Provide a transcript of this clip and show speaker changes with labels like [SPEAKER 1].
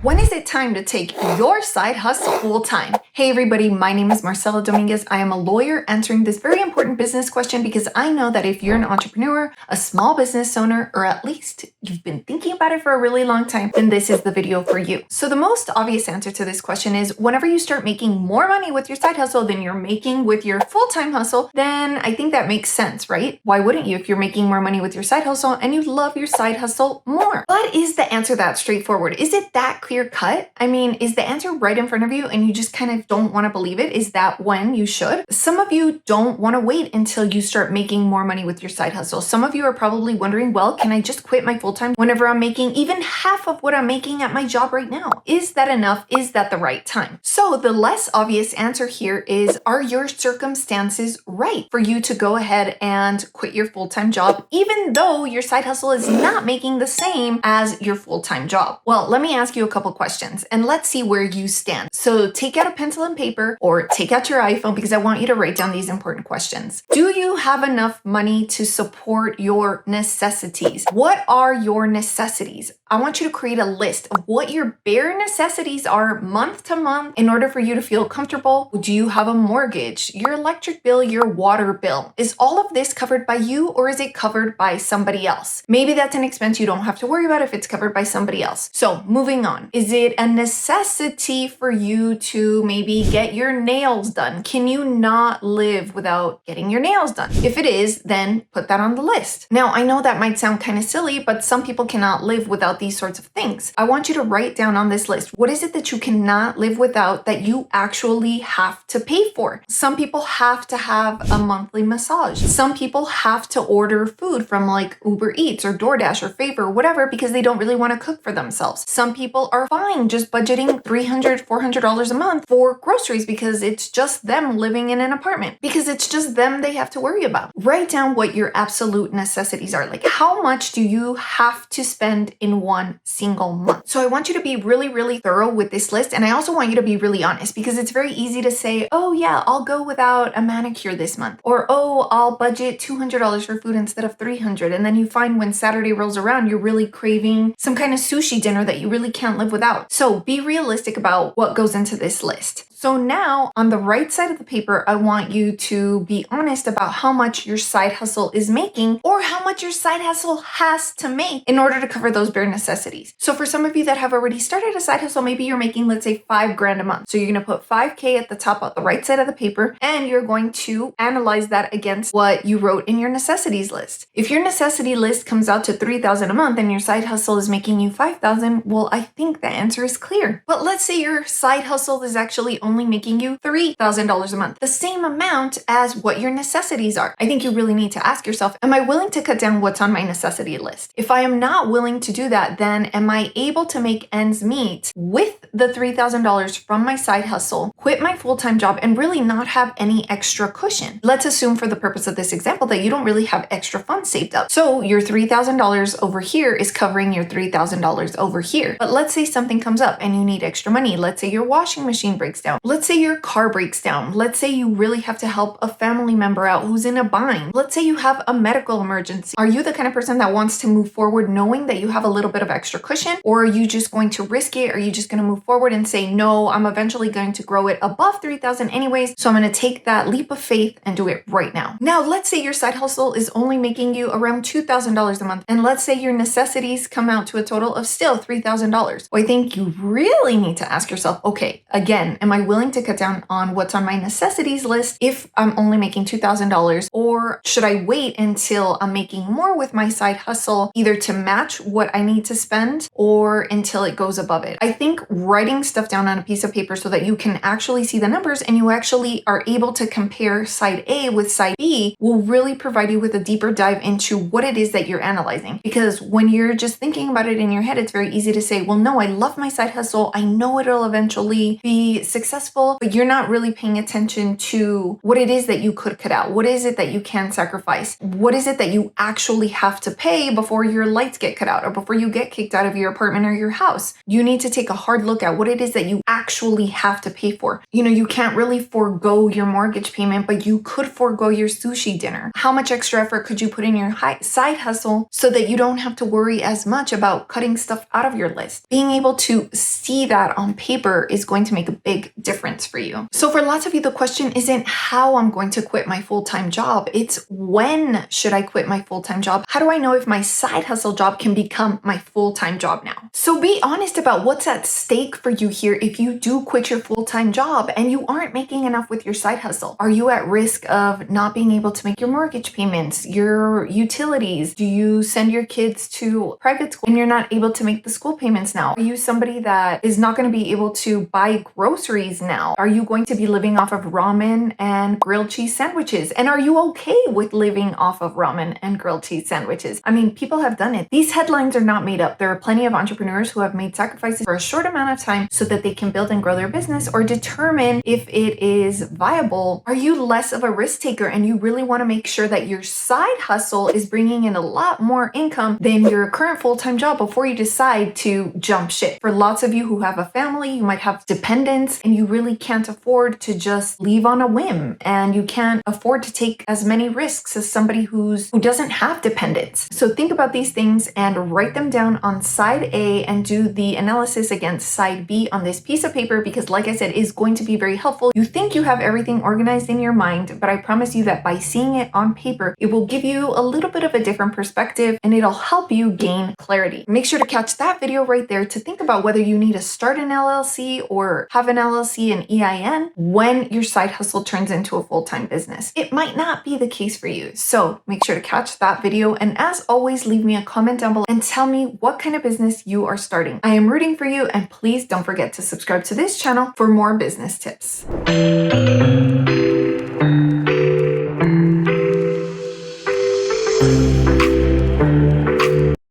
[SPEAKER 1] When is it time to take your side hustle full time? Hey everybody, my name is Marcella Dominguez. I am a lawyer answering this very important business question because I know that if you're an entrepreneur, a small business owner, or at least you've been thinking about it for a really long time, then this is the video for you. So the most obvious answer to this question is whenever you start making more money with your side hustle than you're making with your full-time hustle, then I think that makes sense, right? Why wouldn't you if you're making more money with your side hustle and you love your side hustle more? But is the answer that straightforward? Is it that clear cut? I mean, is the answer right in front of you and you just kind of don't want to believe it? Is that when you should? Some of you don't want to wait until you start making more money with your side hustle. Some of you are probably wondering, well, can I just quit my full-time whenever I'm making even half of what I'm making at my job right now? Is that enough? Is that the right time? So the less obvious answer here is, are your circumstances right for you to go ahead and quit your full-time job, even though your side hustle is not making the same as your full-time job? Well, let me ask you a couple questions and let's see where you stand. So take out a pencil and paper or take out your iPhone because I want you to write down these important questions. Do you have enough money to support your necessities? What are your necessities? I want you to create a list of what your bare necessities are month to month in order for you to feel comfortable. Do you have a mortgage, your electric bill, your water bill? Is all of this covered by you or is it covered by somebody else? Maybe that's an expense you don't have to worry about if it's covered by somebody else. So moving on, is it a necessity for you to maybe get your nails done? Can you not live without getting your nails done? If it is, then put that on the list. Now, I know that might sound kind of silly, but some people cannot live without these sorts of things. I want you to write down on this list, what is it that you cannot live without that you actually have to pay for? Some people have to have a monthly massage. Some people have to order food from like Uber Eats or DoorDash or Favor or whatever because they don't really want to cook for themselves. Some people are fine just budgeting $300, $400 a month for groceries because it's just them living in an apartment, because it's just them they have to worry about. Write down what your absolute necessities are. Like, how much do you have to spend in one single month? So I want you to be really, really thorough with this list. And I also want you to be really honest because it's very easy to say, oh yeah, I'll go without a manicure this month. Or, oh, I'll budget $200 for food instead of $300. And then you find when Saturday rolls around, you're really craving some kind of sushi dinner that you really can't live without. So be realistic about what goes into this list. So now on the right side of the paper, I want you to be honest about how much your side hustle is making or how much your side hustle has to make in order to cover those bare necessities. So for some of you that have already started a side hustle, maybe you're making, let's say, $5,000 a month. So you're going to put 5K at the top of the right side of the paper, and you're going to analyze that against what you wrote in your necessities list. If your necessity list comes out to $3,000 a month and your side hustle is making you $5,000, well, I think the answer is clear. But let's say your side hustle is actually only making you $3,000 a month, the same amount as what your necessities are. I think you really need to ask yourself, am I willing to cut down what's on my necessity list? If I am not willing to do that, then am I able to make ends meet with the $3,000 from my side hustle, quit my full-time job, and really not have any extra cushion? Let's assume for the purpose of this example that you don't really have extra funds saved up. So your $3,000 over here is covering your $3,000 over here. But let's say something comes up and you need extra money. Let's say your washing machine breaks down. Let's say your car breaks down. Let's say you really have to help a family member out who's in a bind. Let's say you have a medical emergency. Are you the kind of person that wants to move forward knowing that you have a little bit of extra cushion? Or are you just going to risk it? Are you just going to move forward and say, no, I'm eventually going to grow it above 3,000 anyways, so I'm going to take that leap of faith and do it right now. Now, let's say your side hustle is only making you around $2,000 a month. And let's say your necessities come out to a total of still $3,000. Well, I think you really need to ask yourself, okay, again, am I willing to cut down on what's on my necessities list if I'm only making $2,000? Or should I wait until I'm making more with my side hustle, either to match what I need to spend or until it goes above it? I think writing stuff down on a piece of paper so that you can actually see the numbers and you actually are able to compare side A with side B will really provide you with a deeper dive into what it is that you're analyzing. Because when you're just thinking about it in your head, it's very easy to say, well, no, I love my side hustle. I know it'll eventually be successful successful, but you're not really paying attention to what it is that you could cut out. What is it that you can sacrifice? What is it that you actually have to pay before your lights get cut out or before you get kicked out of your apartment or your house? You need to take a hard look at what it is that you actually have to pay for. You can't really forego your mortgage payment, but you could forego your sushi dinner. How much extra effort could you put in your side hustle so that you don't have to worry as much about cutting stuff out of your list? Being able to see that on paper is going to make a big difference for you. So for lots of you, the question isn't how I'm going to quit my full-time job. It's when should I quit my full-time job? How do I know if my side hustle job can become my full-time job now? So be honest about what's at stake for you here if you do quit your full-time job and you aren't making enough with your side hustle. Are you at risk of not being able to make your mortgage payments, your utilities? Do you send your kids to private school and you're not able to make the school payments now? Are you somebody that is not going to be able to buy groceries now? Are you going to be living off of ramen and grilled cheese sandwiches? And are you okay with living off of ramen and grilled cheese sandwiches? I mean, people have done it. These headlines are not made up. There are plenty of entrepreneurs who have made sacrifices for a short amount of time so that they can build and grow their business or determine if it is viable. Are you less of a risk taker and you really want to make sure that your side hustle is bringing in a lot more income than your current full-time job before you decide to jump ship? For lots of you who have a family, you might have dependents and you really can't afford to just leave on a whim, and you can't afford to take as many risks as somebody who doesn't have dependents. So think about these things and write them down on side A and do the analysis against side B on this piece of paper, because like I said, it is going to be very helpful. You think you have everything organized in your mind, but I promise you that by seeing it on paper, it will give you a little bit of a different perspective and it'll help you gain clarity. Make sure to catch that video right there to think about whether you need to start an LLC or have an LLC and EIN when your side hustle turns into a full-time business. It might not be the case for you. So make sure to catch that video. And as always, leave me a comment down below and tell me what kind of business you are starting. I am rooting for you, and please don't forget to subscribe to this channel for more business tips.